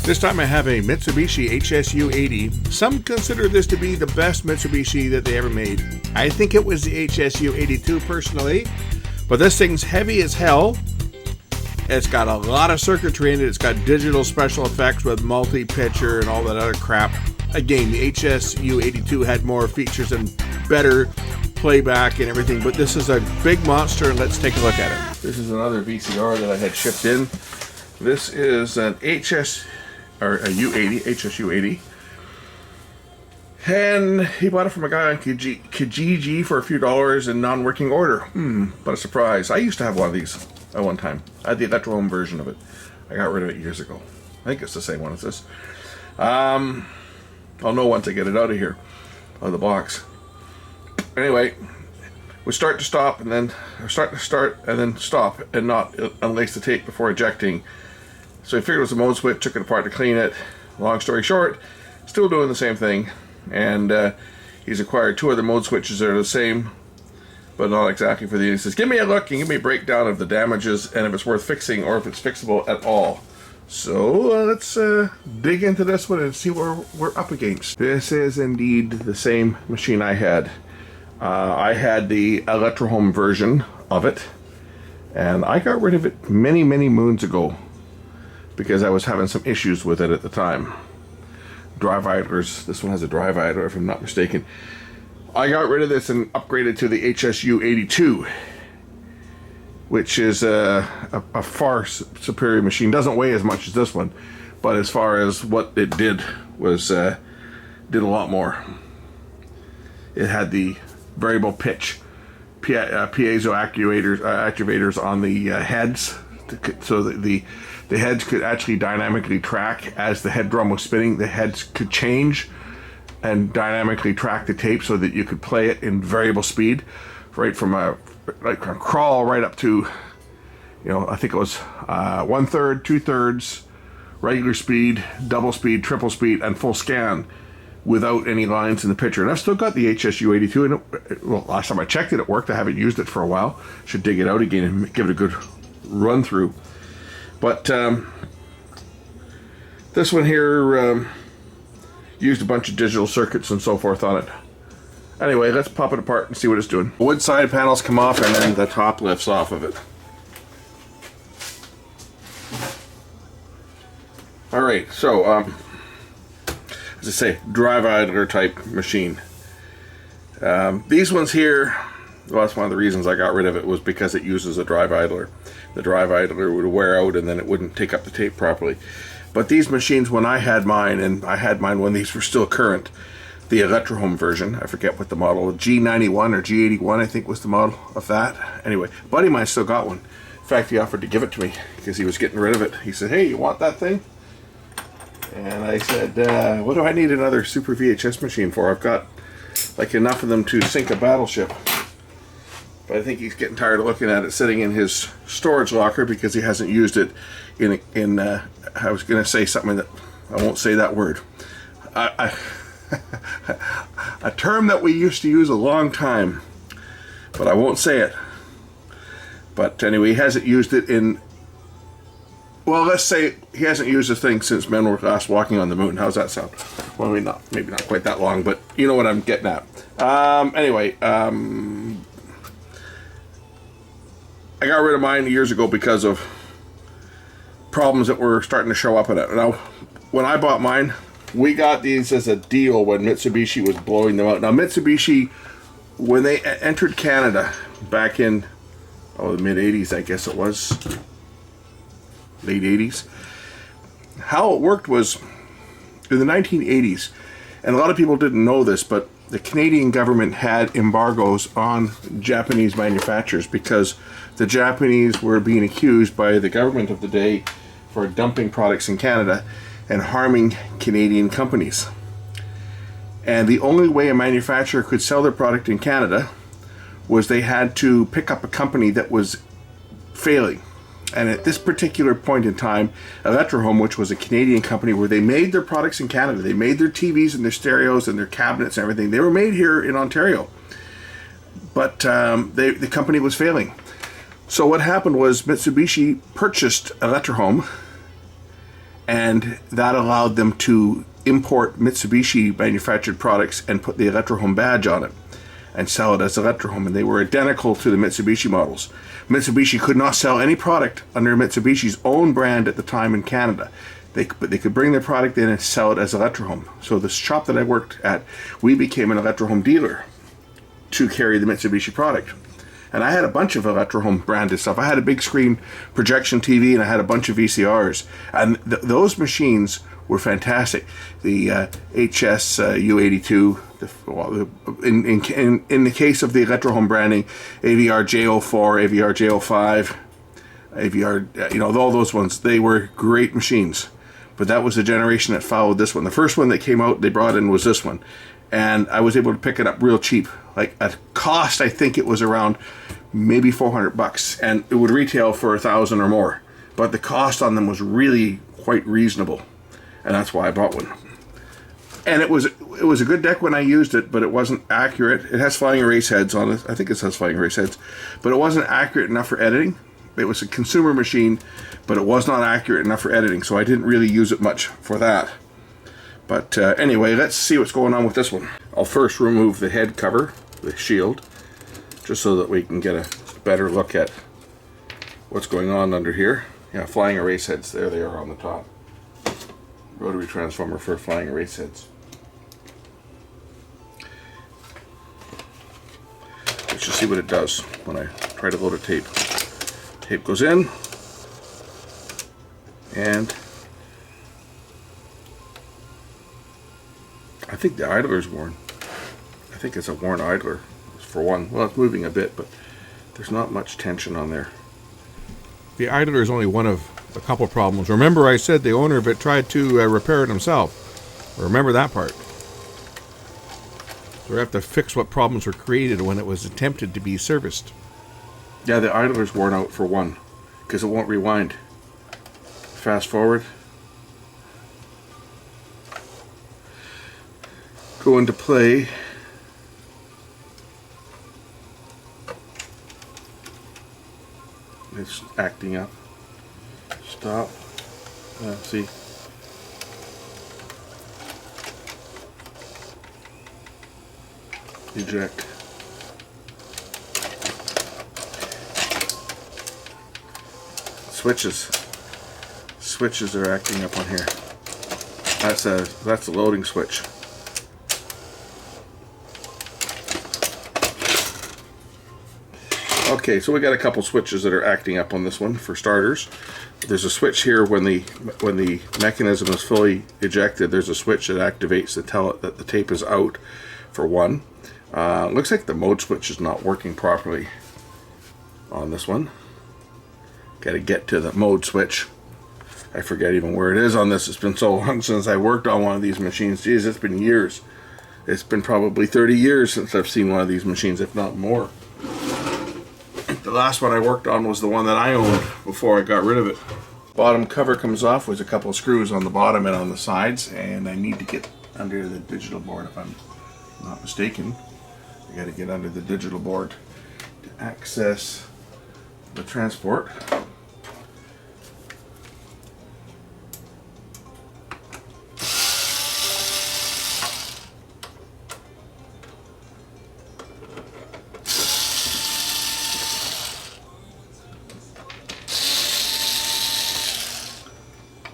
This time I have a Mitsubishi HSU80. Some consider this to be the best Mitsubishi that they ever made. I think it was the HSU82 personally, but this thing's heavy as hell. It's got a lot of circuitry in it. It's got digital special effects with multi-pitcher and all that other crap. Again, the HSU82 had more features and better playback and everything, but this is a big monster, and let's take a look at it. This is another VCR that I had shipped in. This is an HSU80, and he bought it from a guy on Kijiji for a few dollars in non-working order. What a surprise. I used to have one of these at one time. I had the electro home version of it. I got rid of it years ago. I think it's the same one as this. I'll know once I get it out of here, out of the box. Anyway, we start to stop, and then start and then stop and not unlace the tape before ejecting. So I figured it was a mode switch, took it apart to clean it. Long story short, still doing the same thing. And he's acquired two other mode switches that are the same, but not exactly for these. He says, give me a look and give me a breakdown of the damages and if it's worth fixing or if it's fixable at all. So let's dig into this one and see what we're up against. This is indeed the same machine I had. I had the electro home version of it, and I got rid of it many moons ago because I was having some issues with it at the time. Drive idlers. This one has a drive idler, if I'm not mistaken. I got rid of this and upgraded to the HSU82, which is a far superior machine. Doesn't weigh as much as this one, but as far as what it did was did a lot more. It had the variable pitch piezo activators on the heads, so that the heads could actually dynamically track as the head drum was spinning. The heads could change and dynamically track the tape so that you could play it in variable speed, right from a crawl right up to, I think it was 1/3, 2/3, regular speed, double speed, triple speed, and full scan without any lines in the picture. And I've still got the HSU82, and last time I checked it, it worked. I haven't used it for a while. Should dig it out again and give it a good run through. But this one here used a bunch of digital circuits and so forth on it. Anyway, let's pop it apart and see what it's doing. The wood side panels come off, and then the top lifts off of it. Alright, so as I say, drive idler type machine. These ones here, well, that's one of the reasons I got rid of it, was because it uses a drive idler. The drive idler would wear out and then it wouldn't take up the tape properly. But these machines, when I had mine, and I had mine when these were still current, the electro home version, I forget what the model, G91 or G81 I think was the model of that. Anyway, a buddy of mine still got one. In fact, he offered to give it to me because he was getting rid of it. He said, hey, you want that thing? And I said, what do I need another Super VHS machine for? I've got like enough of them to sink a battleship. But I think he's getting tired of looking at it sitting in his storage locker because he hasn't used it in I was going to say something that I won't say that word. A term that we used to use a long time, but I won't say it. But anyway, he hasn't used it in, well, let's say he hasn't used the thing since men were last walking on the moon. How's that sound? Well, maybe not quite that long, but you know what I'm getting at. Anyway, I got rid of mine years ago because of problems that were starting to show up in it. Now, when I bought mine, we got these as a deal when Mitsubishi was blowing them out. Now, Mitsubishi, when they entered Canada back in the mid-80s, I guess it was, late 80s, how it worked was in the 1980s, and a lot of people didn't know this, but the Canadian government had embargoes on Japanese manufacturers because the Japanese were being accused by the government of the day for dumping products in Canada and harming Canadian companies. And the only way a manufacturer could sell their product in Canada was they had to pick up a company that was failing. And at this particular point in time, Electrohome, which was a Canadian company where they made their products in Canada, they made their TVs and their stereos and their cabinets and everything, they were made here in Ontario. But the company was failing. So what happened was Mitsubishi purchased Electrohome and that allowed them to import Mitsubishi manufactured products and put the Electrohome badge on it and sell it as Electrohome, and they were identical to the Mitsubishi models. Mitsubishi could not sell any product under Mitsubishi's own brand at the time in Canada. But they could bring their product in and sell it as Electrohome. So the shop that I worked at, we became an Electrohome dealer to carry the Mitsubishi product. And I had a bunch of Electrohome branded stuff. I had a big screen projection TV, and I had a bunch of VCRs. And those machines were fantastic. The HSU80, in the case of the Electrohome branding, AVR J04, AVR J05, AVR, all those ones, they were great machines. But that was the generation that followed this one. The first one that came out, they brought in, was this one. And I was able to pick it up real cheap. Like at cost, I think it was around maybe $400, and it would retail for $1,000 or more. But the cost on them was really quite reasonable, and that's why I bought one. And it was a good deck when I used it, but it wasn't accurate. It has flying erase heads on it. I think it has flying erase heads, but it wasn't accurate enough for editing. It was a consumer machine, but it was not accurate enough for editing, so I didn't really use it much for that. But anyway, let's see what's going on with this one. I'll first remove the head cover, the shield, just so that we can get a better look at what's going on under here. Yeah, flying erase heads, there they are on the top. Rotary transformer for flying erase heads. Let's just see what it does when I try to load a tape. Tape goes in, and I think the idler's worn. I think it's a worn idler, for one. Well, it's moving a bit, but there's not much tension on there. The idler is only one of a couple problems. Remember, I said the owner of it tried to repair it himself. Remember that part. So we have to fix what problems were created when it was attempted to be serviced. Yeah, the idler's worn out, for one, because it won't rewind. Fast forward. Go into play. It's acting up. Stop. See. Eject. Switches are acting up on here. That's a loading switch. Okay, so we got a couple switches that are acting up on this one. For starters, there's a switch here when the mechanism is fully ejected. There's a switch that activates to tell it that the tape is out. For one, looks like the mode switch is not working properly on this one. Got to get to the mode switch. I forget even where it is on this. It's been so long since I worked on one of these machines. Geez, it's been years. It's been probably 30 years since I've seen one of these machines, if not more. The last one I worked on was the one that I owned before I got rid of it. Bottom cover comes off with a couple of screws on the bottom and on the sides, and I need to get under the digital board if I'm not mistaken. I got to get under the digital board to access the transport.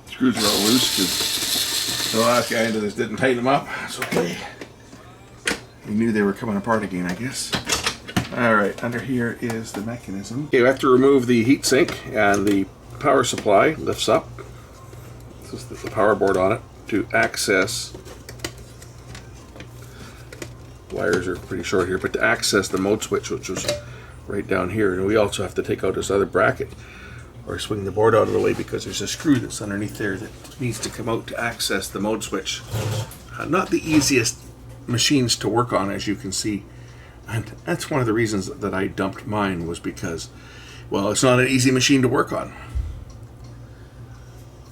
Screws are all loose because the last guy into this didn't tighten them up. It's okay. He knew they were coming apart again, I guess. Alright, under here is the mechanism. Okay, we have to remove the heatsink, and the power supply lifts up. This is the power board on it to access. Wires are pretty short here, but to access the mode switch, which was right down here. And we also have to take out this other bracket, or swing the board out of the way, because there's a screw that's underneath there that needs to come out to access the mode switch. Not the easiest machines to work on, as you can see, and that's one of the reasons that I dumped mine, was because, well, it's not an easy machine to work on.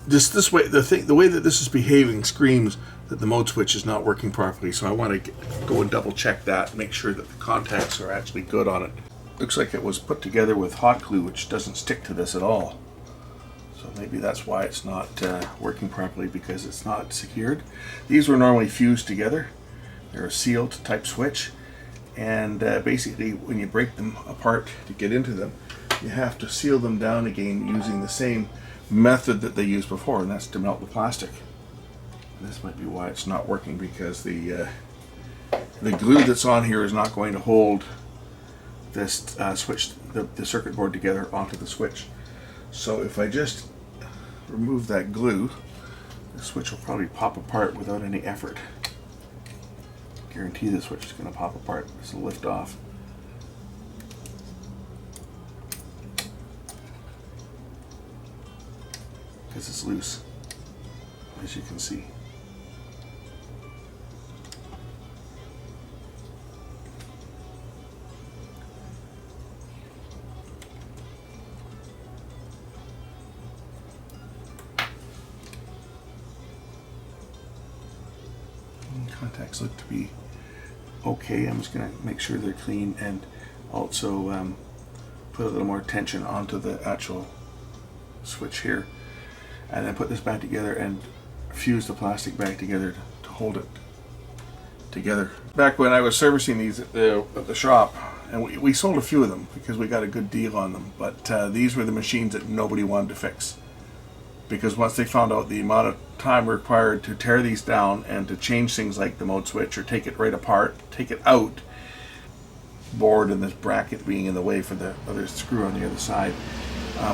This way, the way that this is behaving screams that the mode switch is not working properly, so I want to go and double check that, make sure that the contacts are actually good on it. Looks like it was put together with hot glue, which doesn't stick to this at all. So maybe that's why it's not working properly, because it's not secured. These were normally fused together. They're a sealed type switch, and basically when you break them apart to get into them, you have to seal them down again using the same method that they used before, and that's to melt the plastic. This might be why it's not working, because the glue that's on here is not going to hold this switch, the circuit board together onto the switch. So if I just remove that glue, the switch will probably pop apart without any effort. Guarantee the switch is going to pop apart. This will lift off. Because it's loose, as you can see. Contacts look to be okay. I'm just going to make sure they're clean, and also put a little more tension onto the actual switch here, and then put this back together and fuse the plastic back together to hold it together. Back when I was servicing these at the shop, and we sold a few of them because we got a good deal on them, but these were the machines that nobody wanted to fix, because once they found out the amount of time required to tear these down and to change things like the mode switch or take it right apart, take it out, board and this bracket being in the way for the other screw on the other side,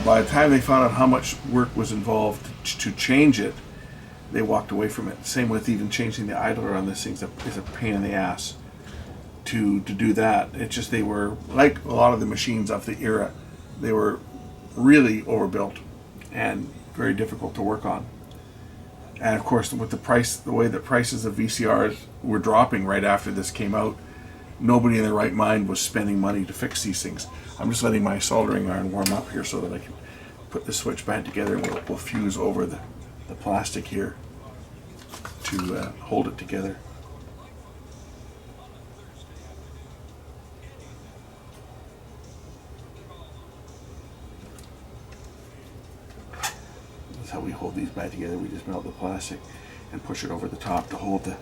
by the time they found out how much work was involved to change it, they walked away from it. Same with even changing the idler on this thing is a pain in the ass to do that. It's just, they were like a lot of the machines of the era, they were really overbuilt and very difficult to work on. And of course, with the way the prices of VCRs were dropping right after this came out, nobody in their right mind was spending money to fix these things. I'm just letting my soldering iron warm up here so that I can put the switch back together, and we'll fuse over the plastic here to hold it together. How we hold these back together. We just melt the plastic and push it over the top to hold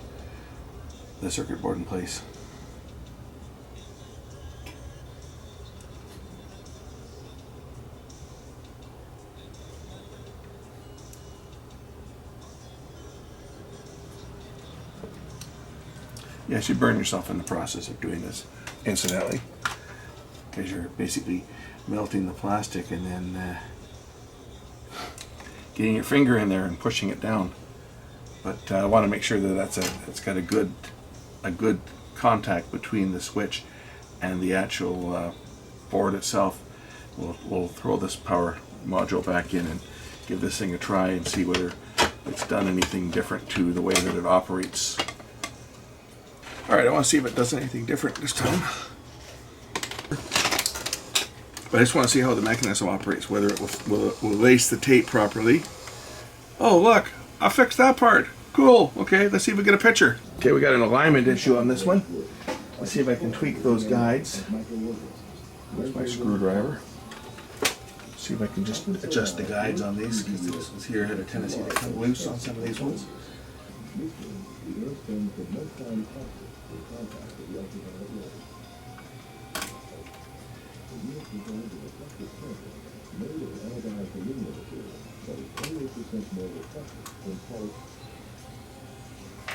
the circuit board in place. Yes, you burn yourself in the process of doing this, incidentally, because you're basically melting the plastic and then getting your finger in there and pushing it down. But I want to make sure that it's got a good contact between the switch and the actual board itself. We'll throw this power module back in and give this thing a try and see whether it's done anything different to the way that it operates. Alright, I want to see if it does anything different this time. But I just want to see how the mechanism operates, whether it will lace the tape properly. Oh, look, I fixed that part. Cool. Okay, let's see if we get a picture. Okay, we got an alignment issue on this one. Let's see if I can tweak those guides. Where's my screwdriver? See if I can just adjust the guides on these, because this ones here had a tendency to come loose on some of these ones.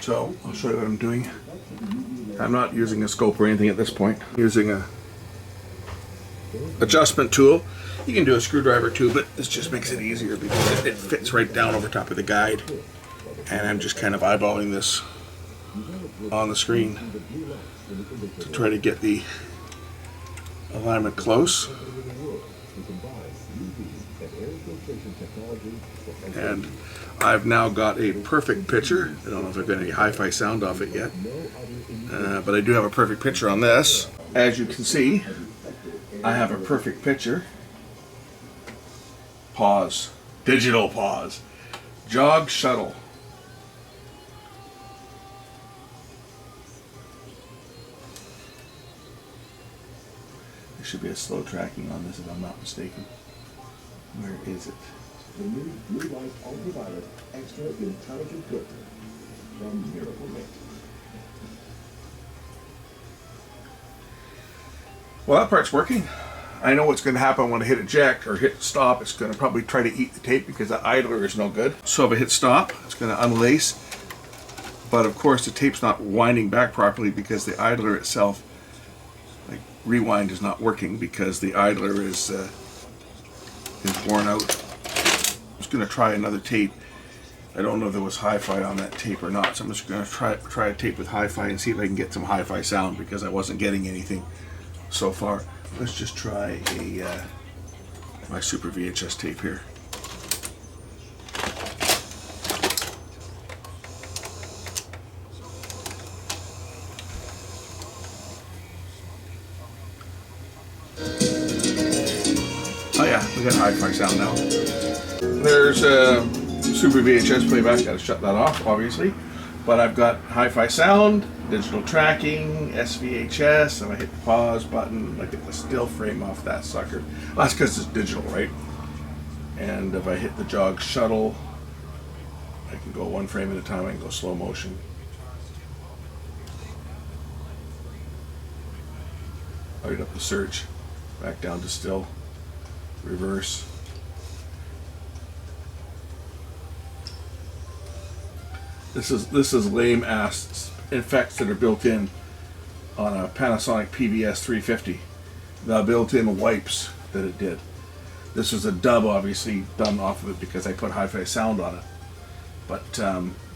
So I'll show you what I'm doing. I'm not using a scope or anything at this point. I'm using a adjustment tool. You can do a screwdriver too, but this just makes it easier because it fits right down over top of the guide. And I'm just kind of eyeballing this on the screen to try to get the alignment close. And I've now got a perfect picture. I don't know if I've got any hi-fi sound off it yet, but I do have a perfect picture on this. As you can see, I have a perfect picture. Pause. Digital pause. Jog shuttle. There should be a slow tracking on this if I'm not mistaken. Where is it? The new blue light ultraviolet extra intelligent filter from Miracle Mate. Well, that part's working. I know what's going to happen when I hit eject or hit stop. It's going to probably try to eat the tape because the idler is no good. So if I hit stop, it's going to unlace. But of course the tape's not winding back properly because the idler itself, like rewind, is not working because the idler is worn out. I'm just going to try another tape. I don't know if there was hi-fi on that tape or not, so I'm just going to try a tape with hi-fi and see if I can get some hi-fi sound because I wasn't getting anything so far. Let's just try my Super VHS tape here. Oh yeah, we got hi-fi sound now. There's Super VHS playback. Gotta shut that off, obviously. But I've got hi-fi sound, digital tracking, SVHS, and I hit the pause button. I get the still frame off that sucker. Well, that's because it's digital, right? And if I hit the jog shuttle, I can go one frame at a time. I can go slow motion. Right up the search, back down to still, reverse. This is lame ass effects that are built in on a Panasonic PVS 350. The built-in wipes that it did. This was a dub, obviously done off of it because I put hi-fi sound on it. But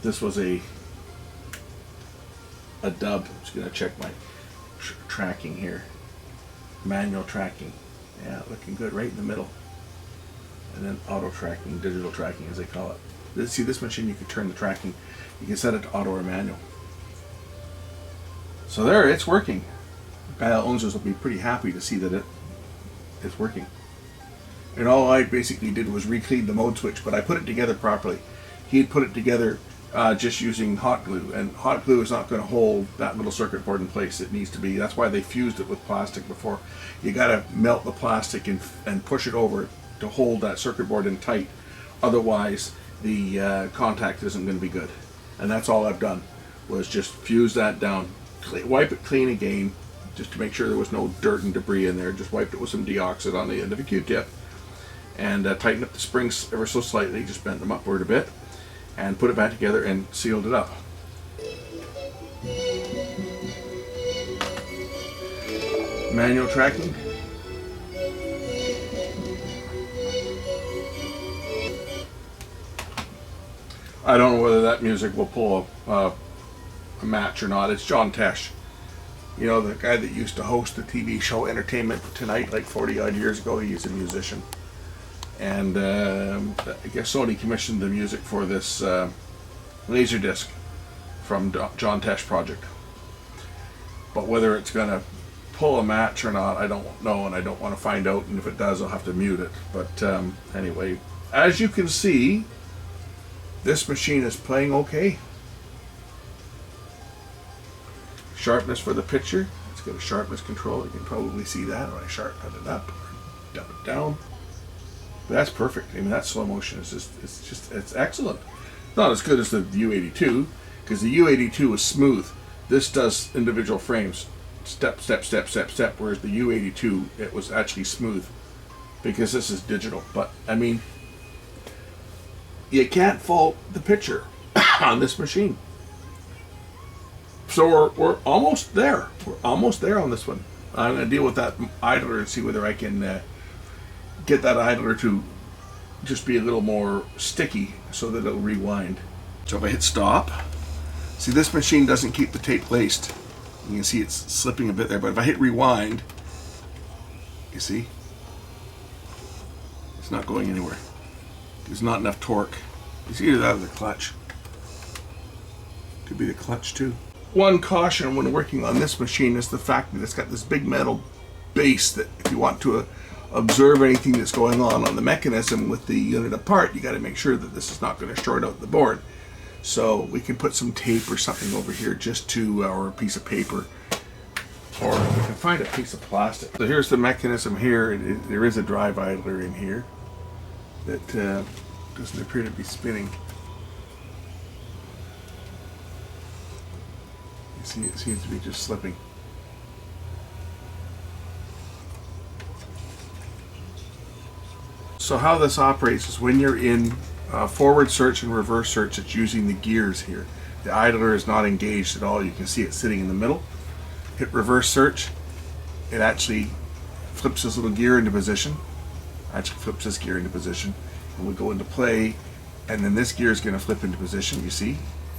this was a dub. I'm just gonna check my tracking here. Manual tracking, yeah, looking good, right in the middle. And then auto tracking, digital tracking as they call it. See, this machine you can turn the tracking. You can set it to auto or manual. So there, it's working. The guy that owns this will be pretty happy to see that it's working. And all I basically did was re-clean the mode switch, but I put it together properly. He had put it together just using hot glue, and hot glue is not going to hold that little circuit board in place. It needs to be, that's why they fused it with plastic before. You got to melt the plastic and push it over to hold that circuit board in tight. Otherwise, the contact isn't going to be good. And that's all I've done, was just fuse that down, wipe it clean again, just to make sure there was no dirt and debris in there. Just wiped it with some deoxit on the end of a Q-tip, and tightened up the springs ever so slightly, just bent them upward a bit, and put it back together and sealed it up. Manual tracking. I don't know whether that music will pull a match or not. It's John Tesh. You know, the guy that used to host the TV show Entertainment Tonight like 40 odd years ago. He's a musician. And I guess Sony commissioned the music for this Laserdisc from John Tesh project. But whether it's going to pull a match or not, I don't know, and I don't want to find out. And if it does, I'll have to mute it. But anyway, as you can see, this machine is playing okay. Sharpness for the picture. It's got a sharpness control. You can probably see that when I sharpen it up or dump it down. But that's perfect. I mean, that slow motion is it's excellent. Not as good as the U82, because the U82 is smooth. This does individual frames, step, step, step, step, step, whereas the U82, it was actually smooth, because this is digital. But I mean, you can't fault the picture on this machine. So we're almost there. We're almost there on this one. I'm going to deal with that idler and see whether I can get that idler to just be a little more sticky so that it'll rewind. So if I hit stop, see, this machine doesn't keep the tape laced. You can see it's slipping a bit there, but if I hit rewind, you see, it's not going anywhere. There's not enough torque. It's either that or the clutch. Could be the clutch too. One caution when working on this machine is the fact that it's got this big metal base that if you want to observe anything that's going on the mechanism with the unit apart, you got to make sure that this is not going to short out the board. So we can put some tape or something over here just to, or a piece of paper, or we can find a piece of plastic. So here's the mechanism here. There is a drive idler in here that Doesn't appear to be spinning. You see, it seems to be just slipping. So how this operates is when you're in forward search and reverse search, it's using the gears here. The idler is not engaged at all. You can see it sitting in the middle. Hit reverse search, it actually flips this little gear into position. Actually flips this gear into position. And we go into play, and then this gear is going to flip into position. You see?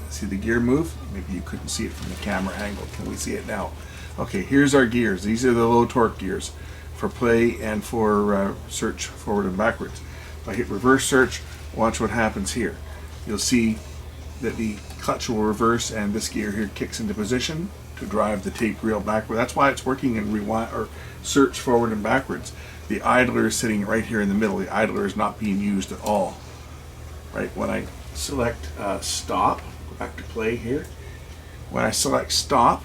See the gear move? Maybe you couldn't see it from the camera angle. Can we see it now? Okay, here's our gears. These are the low torque gears for play and for search forward and backwards. If I hit reverse search, watch what happens here. You'll see that the clutch will reverse and this gear here kicks into position to drive the tape reel backward. That's why it's working in rewind or search forward and backwards. The idler is sitting right here in the middle. The idler is not being used at all. Right, when I select stop, go back to play here. When I select stop,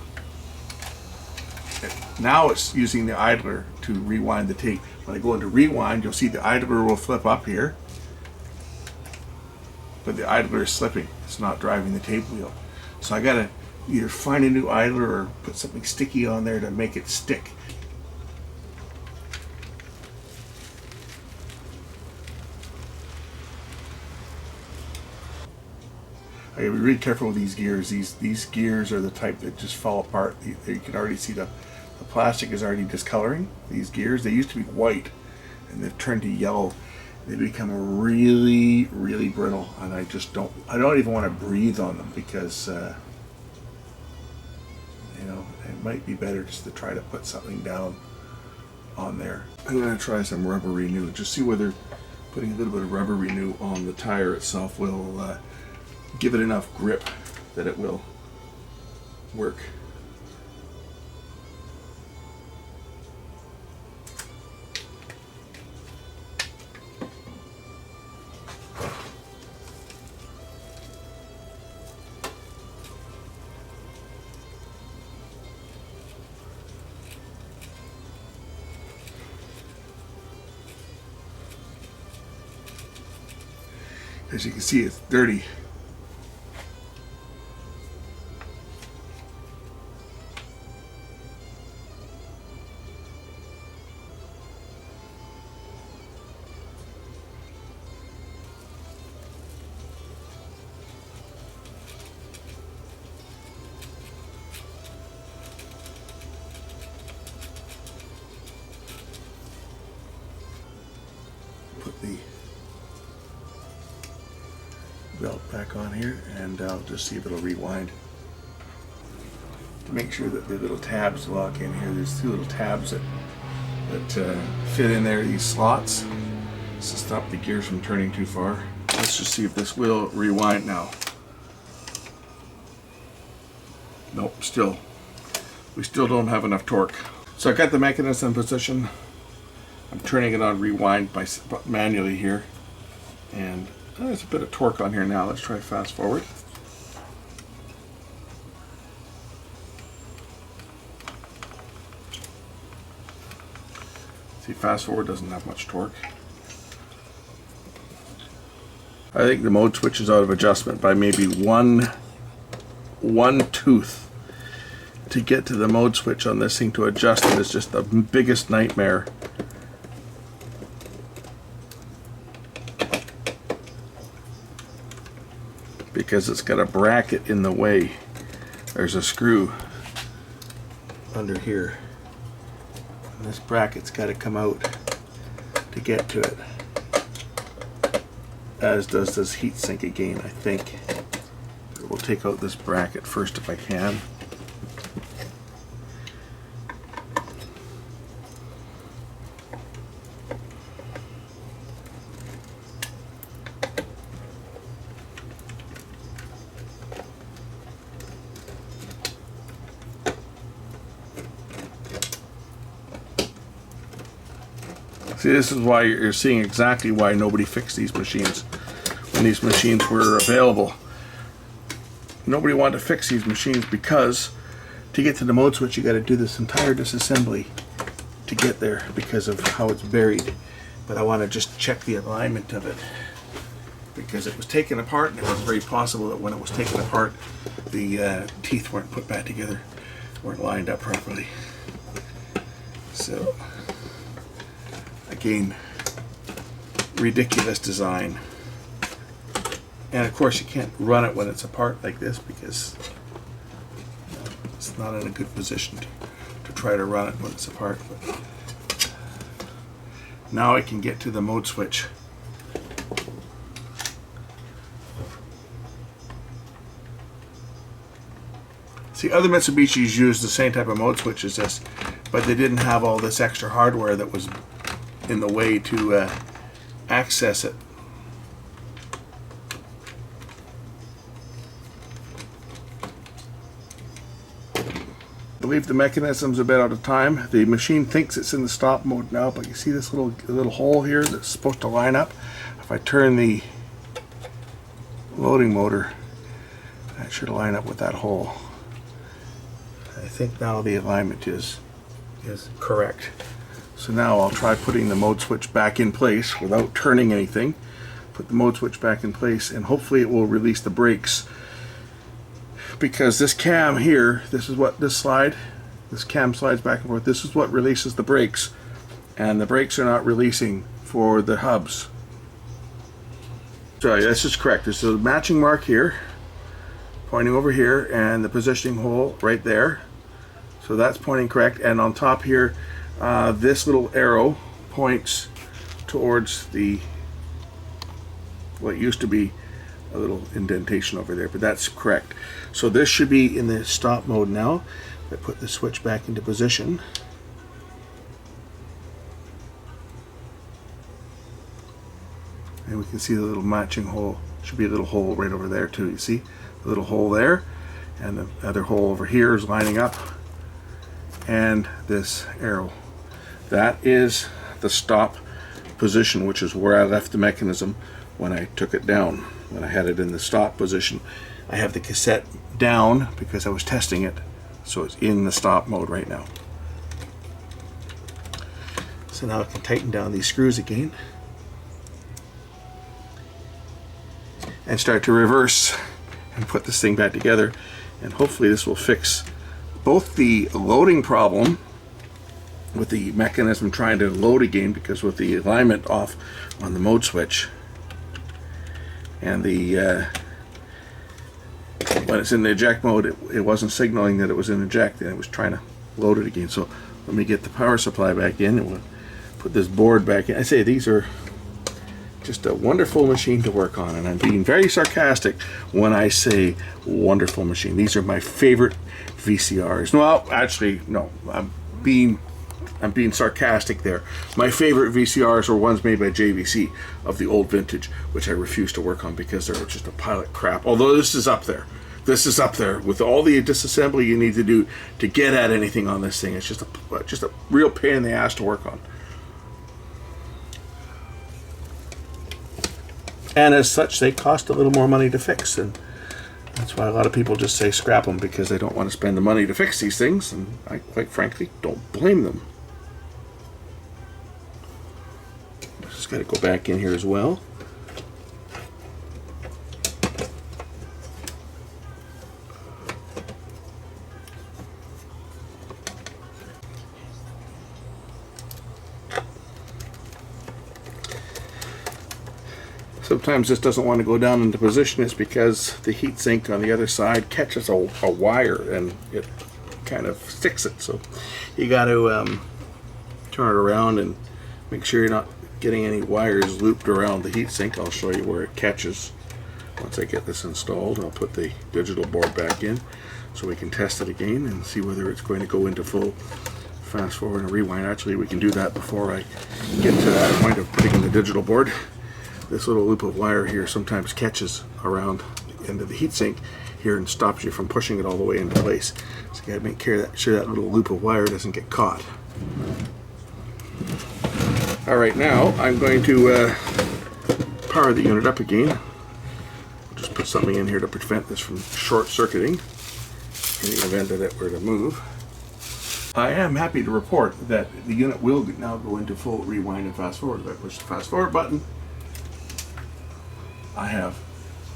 now it's using the idler to rewind the tape. When I go into rewind, you'll see the idler will flip up here, but the idler is slipping. It's not driving the tape wheel. So I gotta either find a new idler or put something sticky on there to make it stick. I gotta be really careful with these gears. These gears are the type that just fall apart. You can already see the plastic is already discoloring. These gears, they used to be white and they've turned to yellow. They become really, really brittle, and I don't even want to breathe on them because you know, it might be better just to try to put something down on there. I'm going to try some rubber renew, just see whether putting a little bit of rubber renew on the tire itself will give it enough grip that it will work. As you can see, it's dirty. Put the belt back on here and I'll just see if it'll rewind. To make sure that the little tabs lock in here, there's two little tabs that fit in there, these slots, to stop the gears from turning too far. Let's just see if this will rewind now. Nope, we still don't have enough torque. So I've got the mechanism in position. I'm turning it on rewind manually here, and there's a bit of torque on here now. Let's try fast forward. See, fast forward doesn't have much torque. I think the mode switch is out of adjustment by maybe one tooth. To get to the mode switch on this thing to adjust it is just the biggest nightmare. Because it's got a bracket in the way. There's a screw under here. And this bracket's got to come out to get to it. As does this heat sink again, I think. We'll take out this bracket first if I can. See, this is why you're seeing exactly why nobody fixed these machines when these machines were available. Nobody wanted to fix these machines because to get to the mode switch you got to do this entire disassembly to get there because of how it's buried. But I want to just check the alignment of it. because it was taken apart, and it was very possible that when it was taken apart, the teeth weren't put back together, weren't lined up properly. So again, ridiculous design. And of course you can't run it when it's apart like this, because it's not in a good position to try to run it when it's apart. But now I can get to the mode switch. See, other Mitsubishis use the same type of mode switch as this, but they didn't have all this extra hardware that was in the way to access it. I believe the mechanism's a bit out of time. The machine thinks it's in the stop mode now, but you see this little hole here that's supposed to line up. If I turn the loading motor, that should line up with that hole. I think now the alignment is correct. So now I'll try putting the mode switch back in place without turning anything. Put the mode switch back in place, and hopefully it will release the brakes. Because this cam here, this cam slides back and forth, this is what releases the brakes, and the brakes are not releasing for the hubs. Sorry, this is correct. There's a matching mark here pointing over here, and the positioning hole right there, so that's pointing correct. And on top here, this little arrow points towards the what used to be a little indentation over there, but that's correct. So this should be in the stop mode now. I put the switch back into position. And we can see the little matching hole. Should be a little hole right over there too. You see the little hole there, and the other hole over here is lining up, and this arrow. That is the stop position, which is where I left the mechanism when I took it down. When I had it in the stop position, I have the cassette down because I was testing it, so it's in the stop mode right now. So now I can tighten down these screws again and start to reverse and put this thing back together, and hopefully this will fix both the loading problem with the mechanism trying to load again, because with the alignment off on the mode switch, and the when it's in the eject mode, it wasn't signaling that it was in eject, and it was trying to load it again. So let me get the power supply back in, and we'll put this board back in. I say these are just a wonderful machine to work on, and I'm being very sarcastic when I say wonderful machine. These are my favorite VCRs. Well, actually, no, I'm being sarcastic there. My favorite VCRs were ones made by JVC of the old vintage, which I refuse to work on because they're just a pile of crap. Although this is up there. This is up there with all the disassembly you need to do to get at anything on this thing. It's just a real pain in the ass to work on. And as such, they cost a little more money to fix, and that's why a lot of people just say scrap them, because they don't want to spend the money to fix these things, and I quite frankly don't blame them. Just got to go back in here as well. Sometimes this doesn't want to go down into position. It's because the heat sink on the other side catches a wire and it kind of sticks it. So you got to turn it around and make sure you're not getting any wires looped around the heat sink. I'll show you where it catches once I get this installed. I'll put the digital board back in so we can test it again and see whether it's going to go into full fast forward and rewind. Actually, we can do that before I get to that point of putting in the digital board. This little loop of wire here sometimes catches around the end of the heatsink here and stops you from pushing it all the way into place. So you got to make sure that little loop of wire doesn't get caught. All right, now I'm going to power the unit up again. I'll just put something in here to prevent this from short-circuiting in the event that it were to move. I am happy to report that the unit will now go into full rewind and fast forward. If I push the fast forward button, I have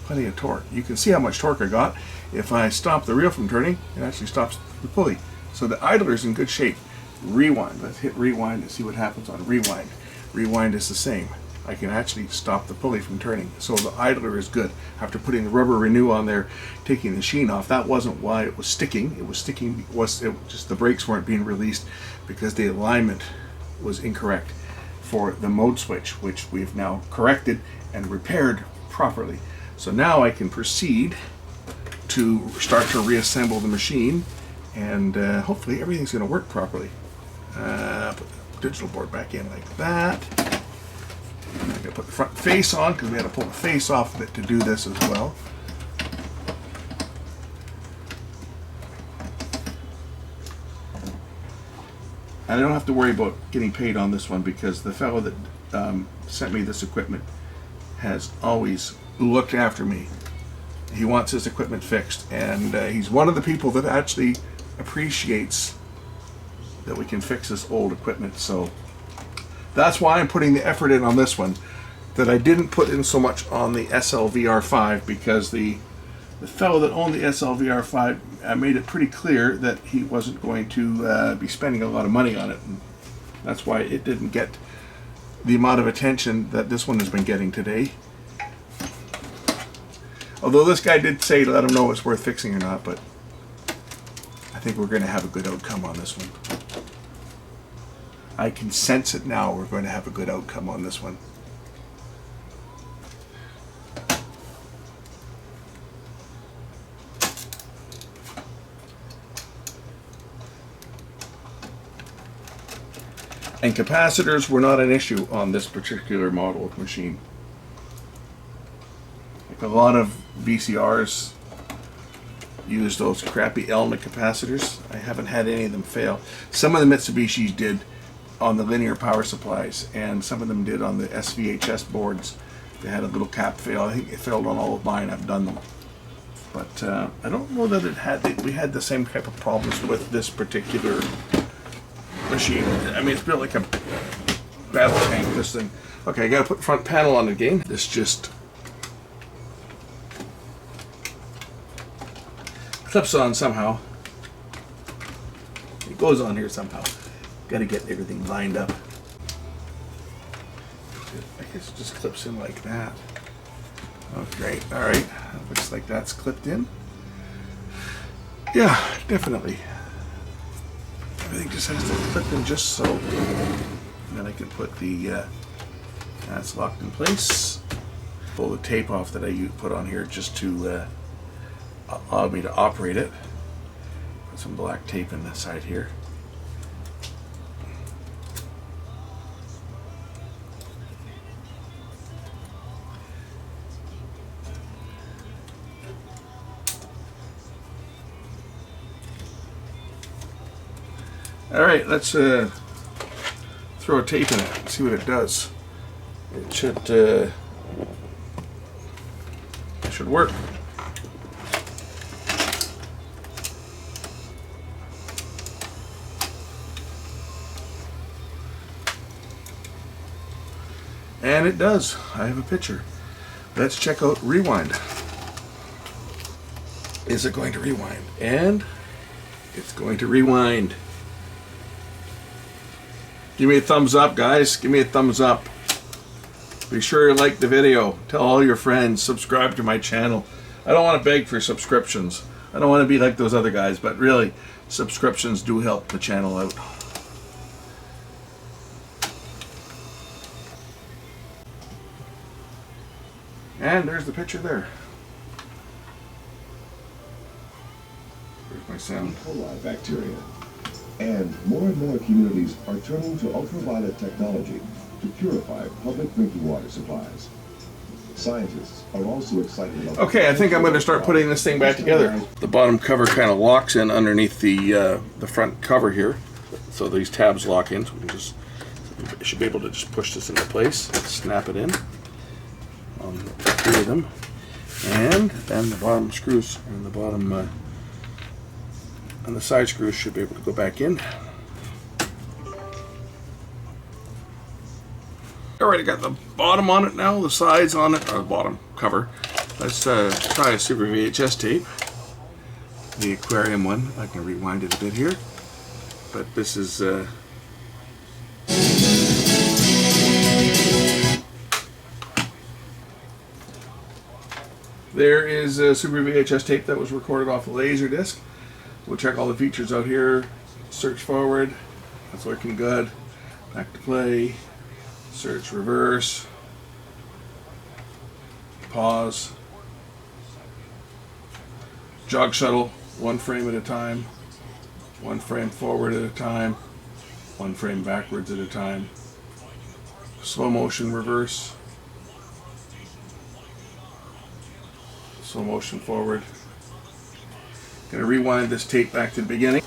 plenty of torque. You can see how much torque I got. If I stop the reel from turning, it actually stops the pulley. So the idler is in good shape. Rewind. Let's hit rewind and see what happens on rewind. Rewind is the same. I can actually stop the pulley from turning. So the idler is good. After putting the rubber renew on there, taking the sheen off, that wasn't why it was sticking. It was sticking, just the brakes weren't being released because the alignment was incorrect for the mode switch, which we've now corrected and repaired properly. So now I can proceed to start to reassemble the machine, and hopefully everything's going to work properly. Put the digital board back in like that. I'm going to put the front face on because we had to pull the face off of it to do this as well. And I don't have to worry about getting paid on this one because the fellow that sent me this equipment has always looked after me. He wants his equipment fixed, and he's one of the people that actually appreciates that we can fix this old equipment. So that's why I'm putting the effort in on this one that I didn't put in so much on the SLVR5, because the fellow that owned the SLVR5 made it pretty clear that he wasn't going to be spending a lot of money on it, and that's why it didn't get the amount of attention that this one has been getting today. Although this guy did say to let him know it's worth fixing or not, but I think we're going to have a good outcome on this one. I can sense it now. We're going to have a good outcome on this one. And capacitors were not an issue on this particular model of machine. Like a lot of VCRs use those crappy element capacitors. I haven't had any of them fail. Some of the Mitsubishis did on the linear power supplies, and some of them did on the SVHS boards. They had a little cap fail. I think it failed on all of mine. I've done them. But I don't know that we had the same type of problems with this particular machine. I mean, it's built like a battle tank, this thing. Okay, I gotta put the front panel on again. This just clips on somehow. It goes on here somehow. Gotta get everything lined up. I guess it just clips in like that. Oh, great. Alright. Looks like that's clipped in. Yeah, definitely. Everything just has to clip in just so. And then I can put the, that's locked in place. Pull the tape off that I put on here just to allow me to operate it. Put some black tape in the side here. All right, let's throw a tape in it and see what it does. It should work. And it does. I have a picture. Let's check out rewind. Is it going to rewind? And it's going to rewind. Give me a thumbs up, guys. Give me a thumbs up. Be sure to like the video. Tell all your friends. Subscribe to my channel. I don't want to beg for subscriptions. I don't want to be like those other guys, but really, subscriptions do help the channel out. And there's the picture there. Where's my sound? E. coli bacteria. And more communities are turning to ultraviolet technology to purify public drinking water supplies. Scientists are also excited about... Okay, I think I'm going to start putting this thing back together. The bottom cover kind of locks in underneath the front cover here. So these tabs lock in. So we can just, you should be able to just push this into place, snap it in on 3 of them. And then the bottom screws and the bottom and the side screws should be able to go back in. Alright, I got the bottom on it now, the sides on it, or the bottom cover. Let's try a Super VHS tape. The aquarium one. I can rewind it a bit here. But this is... There is a Super VHS tape that was recorded off a laser disc. We'll check all the features out here. Search forward. That's looking good. Back to play. Search reverse. Pause. Jog shuttle. One frame at a time. One frame forward at a time. One frame backwards at a time. Slow motion reverse. Slow motion forward. Gonna rewind this tape back to the beginning.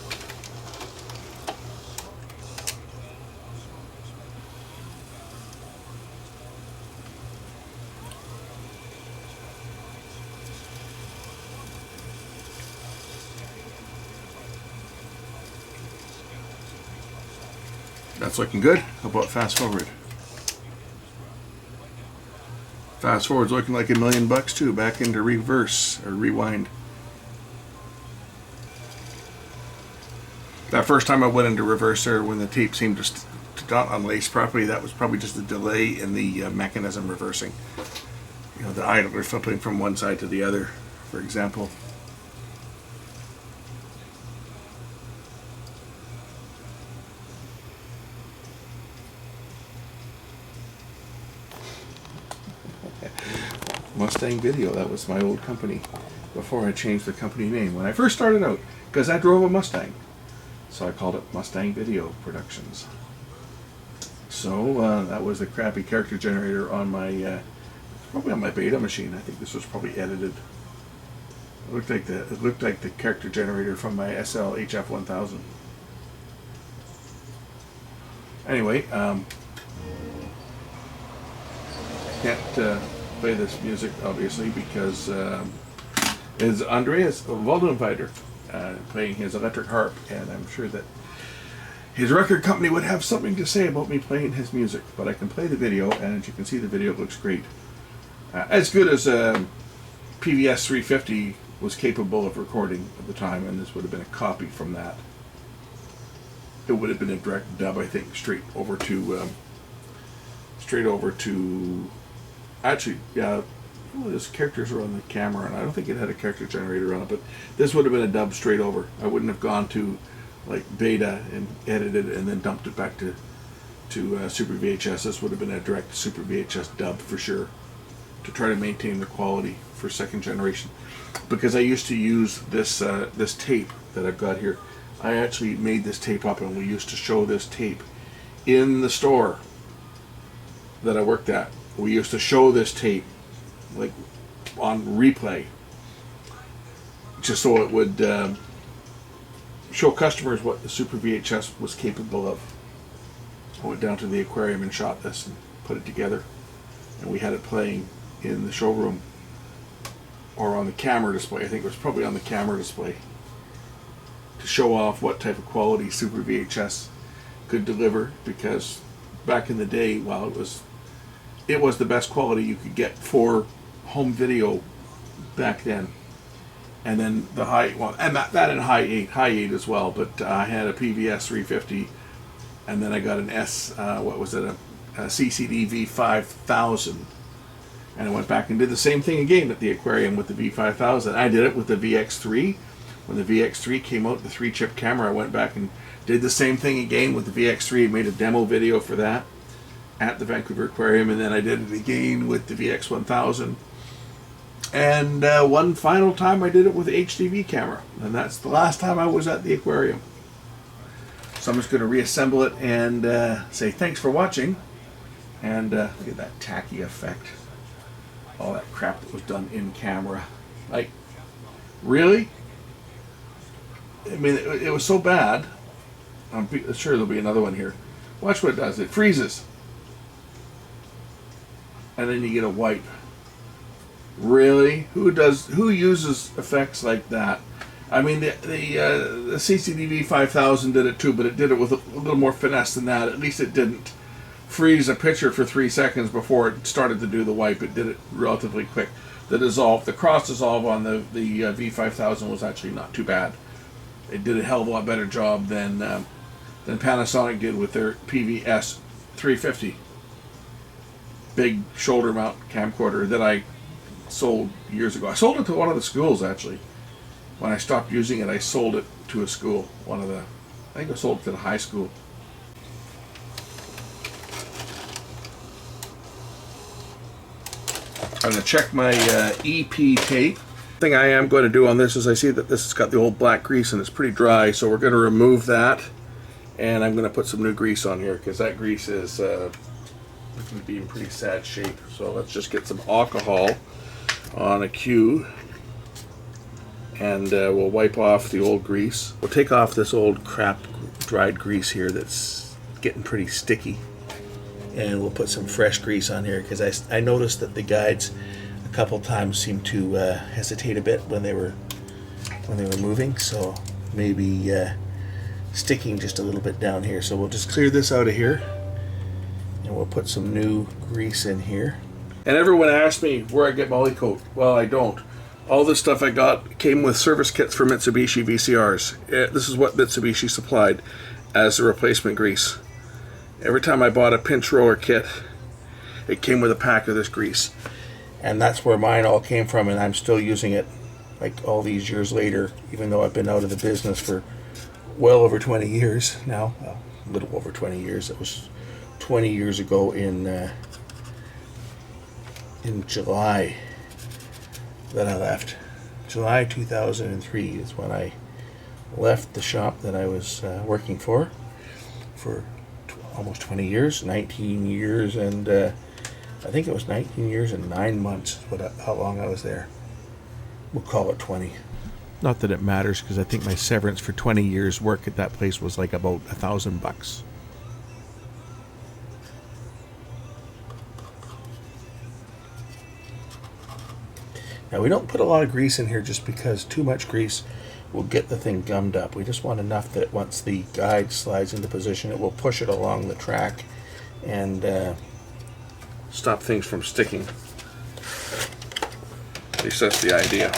That's looking good. How about fast forward? Fast forward's looking like $1 million too. Back into reverse or rewind. That first time I went into reverse there, when the tape seemed to not unlace properly, that was probably just a delay in the mechanism reversing. You know, the idler flipping from one side to the other, for example. Mustang Video, that was my old company before I changed the company name when I first started out, because I drove a Mustang, so I called it Mustang Video Productions. So that was the crappy character generator on my probably on my beta machine. I think this was probably edited. It looked like the character generator from my SL HF1000. Anyway, can't play this music obviously because it's Andreas Waldenfeider playing his electric harp, and I'm sure that his record company would have something to say about me playing his music, but I can play the video, and as you can see, the video looks great. As good as PVS 350 was capable of recording at the time, and this would have been a copy from that. It would have been a direct dub, I think, straight over to actually, yeah, well, those characters are on the camera, and I don't think it had a character generator on it, but this would have been a dub straight over. I wouldn't have gone to like beta and edited it and then dumped it back to Super VHS. This would have been a direct Super VHS dub for sure, to try to maintain the quality for second generation. Because I used to use this this tape that I've got here. I actually made this tape up, and we used to show this tape in the store that I worked at. We used to show this tape like on replay, just so it would show customers what the Super VHS was capable of. I went down to the aquarium and shot this and put it together, and we had it playing in the showroom or on the camera display. I think it was probably on the camera display, to show off what type of quality Super VHS could deliver, because back in the day, while it was the best quality you could get for home video back then. And then the high, well, and that and high 8 as well, but I had a PVS 350, and then I got an a CCD V5000, and I went back and did the same thing again at the aquarium with the V5000. I did it with the VX3. When the VX3 came out, the 3-chip camera, I went back and did the same thing again with the VX3, made a demo video for that at the Vancouver Aquarium, and then I did it again with the VX1000. And one final time I did it with the HDV camera, and that's the last time I was at the aquarium. So I'm just going to reassemble it and say thanks for watching. And look at that tacky effect. All that crap that was done in camera. Like, really? I mean, it was so bad. I'm sure there'll be another one here. Watch what it does. It freezes. And then you get a wipe. Really? Who uses effects like that? I mean, the CCD V5000 did it too, but it did it with a little more finesse than that. At least it didn't freeze a picture for 3 seconds before it started to do the wipe. It did it relatively quick. The cross dissolve on the V5000 was actually not too bad. It did a hell of a lot better job than Panasonic did with their PVS 350 big shoulder mount camcorder that I sold years ago. I sold it to one of the schools actually. When I stopped using it, I sold it to a school. I think I sold it to the high school. I'm going to check my EP tape. The thing I am going to do on this is I see that this has got the old black grease and it's pretty dry, so we're going to remove that, and I'm going to put some new grease on here because that grease is looking to be in pretty sad shape. So let's just get some alcohol on a cue, and we'll wipe off the old grease. We'll take off this old crap dried grease here that's getting pretty sticky, and we'll put some fresh grease on here because I noticed that the guides a couple times seemed to hesitate a bit when they were moving, so maybe sticking just a little bit down here. So we'll just clear this out of here, and we'll put some new grease in here. And everyone asked me where I get Molykote. Well, I don't. All this stuff I got came with service kits for Mitsubishi VCRs. This is what Mitsubishi supplied as the replacement grease. Every time I bought a pinch roller kit, it came with a pack of this grease. And that's where mine all came from, and I'm still using it like all these years later, even though I've been out of the business for well over 20 years now. Well, a little over 20 years. It was 20 years ago in July that I left. July 2003 is when I left the shop that I was working for almost 20 years, 19 years, and I think it was 19 years and 9 months how long I was there. We'll call it 20. Not that it matters, because I think my severance for 20 years work at that place was like about $1,000. Now we don't put a lot of grease in here just because too much grease will get the thing gummed up. We just want enough that once the guide slides into position, it will push it along the track and stop things from sticking. At least that's the idea.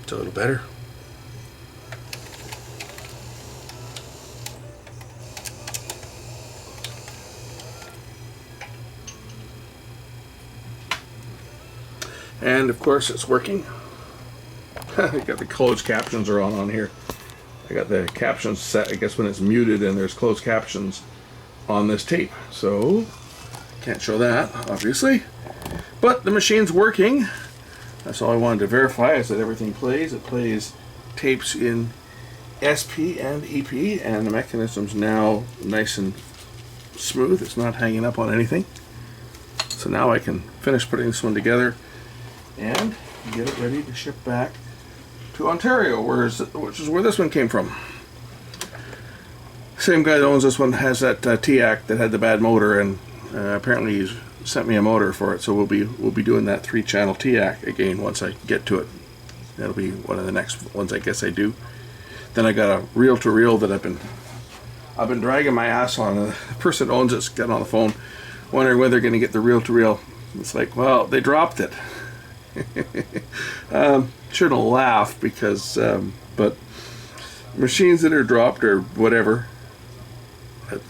It's a little better. And of course it's working. I got the closed captions are on here. I got the captions set, I guess, when it's muted, and there's closed captions on this tape. So can't show that, obviously. But the machine's working. That's all I wanted to verify, is that everything plays. It plays tapes in SP and EP, and the mechanism's now nice and smooth. It's not hanging up on anything. So now I can finish putting this one together and get it ready to ship back to Ontario, which is where this one came from. Same guy that owns this one has that TIAC that had the bad motor, and apparently he's sent me a motor for it, so we'll be doing that 3-channel TIAC again once I get to it. That'll be one of the next ones I guess I do. Then I got a reel-to-reel that I've been dragging my ass on. The person that owns it's getting on the phone wondering when they're going to get the reel-to-reel. It's like, well, they dropped it. Shouldn't laugh because but machines that are dropped or whatever,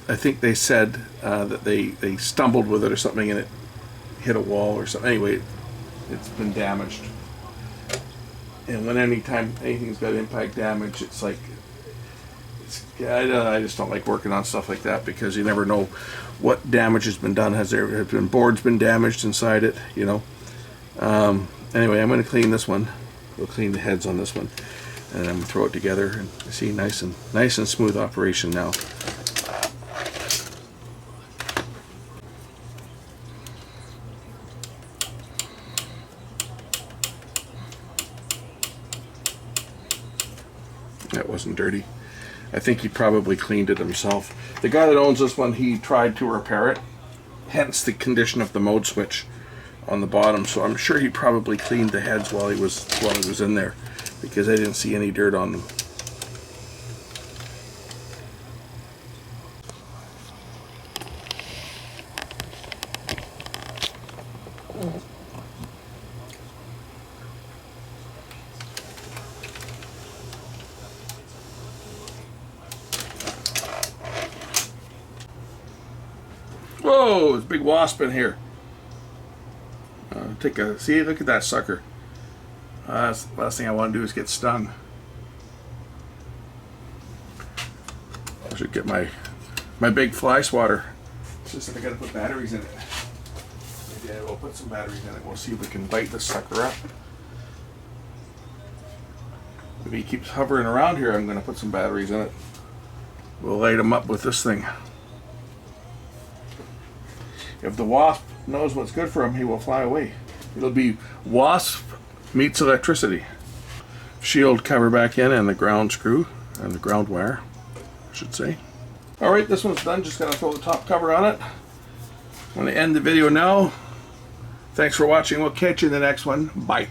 I think they said that they stumbled with it or something and it hit a wall or something. Anyway, it's been damaged. And when anytime anything's got impact damage, it's like, I just don't like working on stuff like that because you never know what damage has been done. Have been boards been damaged inside it, you know? Anyway, I'm going to clean this one. We'll clean the heads on this one, and I'm going to throw it together and see nice and smooth operation now. That wasn't dirty. I think he probably cleaned it himself. The guy that owns this one, he tried to repair it, hence the condition of the mode switch on the bottom. So I'm sure he probably cleaned the heads while he was in there, because I didn't see any dirt on them. Whoa, there's a big wasp in here. See, look at that sucker. That's the last thing I want to do is get stung. I should get my big fly swatter. It's just that I gotta put batteries in it. Maybe I will put some batteries in it. We'll see if we can bite this sucker up. If he keeps hovering around here, I'm gonna put some batteries in it. We'll light him up with this thing. If the wasp knows what's good for him, he will fly away. It'll be wasp meets electricity. Shield cover back in, and the ground screw, and the ground wire, I should say. Alright, this one's done. Just gotta throw the top cover on it. I'm gonna end the video now. Thanks for watching. We'll catch you in the next one. Bye.